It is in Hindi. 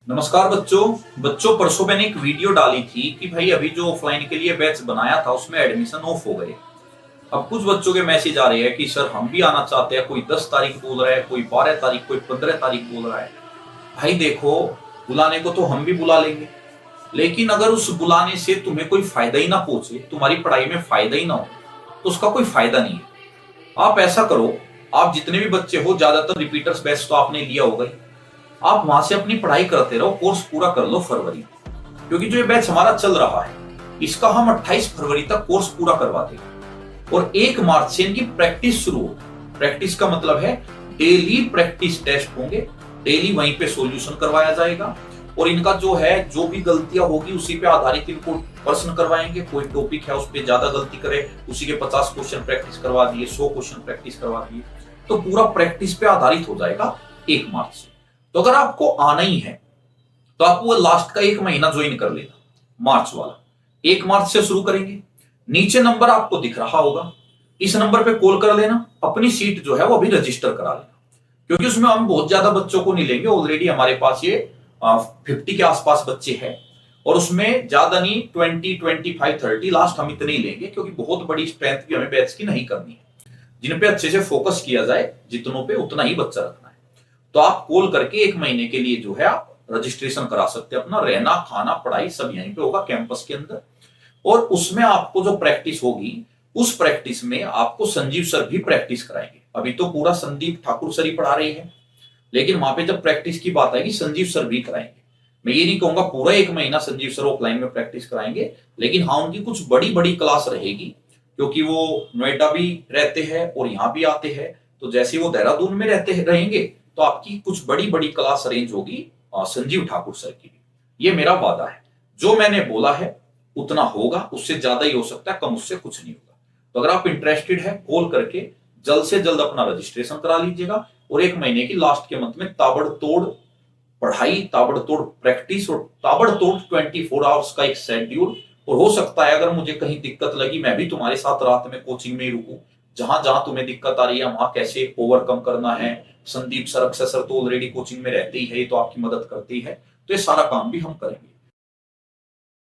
नमस्कार बच्चों परसों मैंने एक वीडियो डाली थी कि भाई अभी जो ऑफलाइन के लिए बैच बनाया था उसमें एडमिशन ऑफ हो गए। अब कुछ बच्चों के मैसेज आ रहे हैं कि सर हम भी आना चाहते हैं, कोई 10 तारीख बोल रहा है, कोई 12 तारीख, कोई 15 तारीख बोल रहा है। भाई देखो, बुलाने को तो हम भी बुला लेंगे, लेकिन अगर उस बुलाने से तुम्हें कोई फायदा ही ना पहुंचे, तुम्हारी पढ़ाई में फायदा ही ना हो, तो उसका कोई फायदा नहीं है। आप ऐसा करो, आप जितने भी बच्चे हो, ज्यादातर रिपीटर्स बैच तो आपने लिया होगा ही, आप वहां से अपनी पढ़ाई करते रहो, कोर्स पूरा कर लो फरवरी में। क्योंकि जो ये बैच हमारा चल रहा है इसका हम 28 फरवरी तक कोर्स पूरा करवा देंगे और 1 मार्च से इनकी प्रैक्टिस शुरू होगी। प्रैक्टिस का मतलब है डेली प्रैक्टिस टेस्ट होंगे, डेली वहीं पे सॉल्यूशन करवाया जाएगा और इनका जो है जो भी गलतियां होगी उसी पे आधारित इनको प्रश्न करवाएंगे। कोई टॉपिक है उस पर ज्यादा गलती करे, उसी के 50 क्वेश्चन प्रैक्टिस करवा दिए, 100 क्वेश्चन प्रैक्टिस करवा दिए, तो पूरा प्रैक्टिस पे आधारित हो जाएगा 1 मार्च से। तो अगर आपको आना ही है तो आप वो लास्ट का 1 महीना ज्वाइन कर लेना, मार्च वाला। 1 मार्च से शुरू करेंगे। नीचे नंबर आपको दिख रहा होगा, इस नंबर पे कॉल कर लेना, अपनी सीट जो है वो अभी रजिस्टर करा लेना, क्योंकि उसमें हम बहुत ज्यादा बच्चों को नहीं लेंगे। ऑलरेडी हमारे पास ये 50 के आसपास बच्चे हैं और उसमें ज्यादा नहीं, 20, 25, 30 लास्ट हम इतने ही लेंगे, क्योंकि बहुत बड़ी स्ट्रेंथ भी हमें बैच की नहीं करनी है। जिन पे अच्छे से फोकस किया जाए, जितनों पे उतना ही बच्चा रखना है। तो आप कॉल करके 1 महीने के लिए जो है आप रजिस्ट्रेशन करा सकते हैं। अपना रहना खाना पढ़ाई सब यहीं पे होगा कैंपस के अंदर। और उसमें आपको जो प्रैक्टिस होगी, उस प्रैक्टिस में आपको संजीव सर भी प्रैक्टिस कराएंगे। अभी तो पूरा संदीप ठाकुर सर ही पढ़ा रहे हैं, लेकिन वहां पे जब प्रैक्टिस की बात आएगी संजीव सर भी कराएंगे। मैं ये नहीं कहूंगा पूरा 1 महीना संजीव सर ऑफलाइन में प्रैक्टिस कराएंगे, लेकिन हाँ उनकी कुछ बड़ी बड़ी क्लास रहेगी, क्योंकि वो नोएडा भी रहते हैं और यहाँ भी आते हैं। तो जैसे वो देहरादून में रहेंगे तो आपकी कुछ बड़ी बड़ी क्लास अरेंज होगी संजीव ठाकुर सर की भी। ये मेरा वादा है, जो मैंने बोला है उतना होगा, उससे ज्यादा ही हो सकता है, कम उससे कुछ नहीं होगा। तो अगर आप इंटरेस्टेड है, कॉल करके जल्द से जल्द अपना रजिस्ट्रेशन करा लीजिएगा और 1 महीने की लास्ट के मंथ में ताबड़तोड़ पढ़ाई, ताबड़तोड़ प्रैक्टिस और ताबड़तोड़ 24 आवर्स का एक शेड्यूल। और हो सकता है अगर मुझे कहीं दिक्कत लगी, मैं भी तुम्हारे साथ रात में कोचिंग में ही रुकूं। जहां जहां तुम्हें दिक्कत आ रही है वहां कैसे ओवरकम करना है, संदीप सर, अक्षय सर तो ऑलरेडी कोचिंग में रहते ही है, तो आपकी मदद करती है, तो ये सारा काम भी हम करेंगे।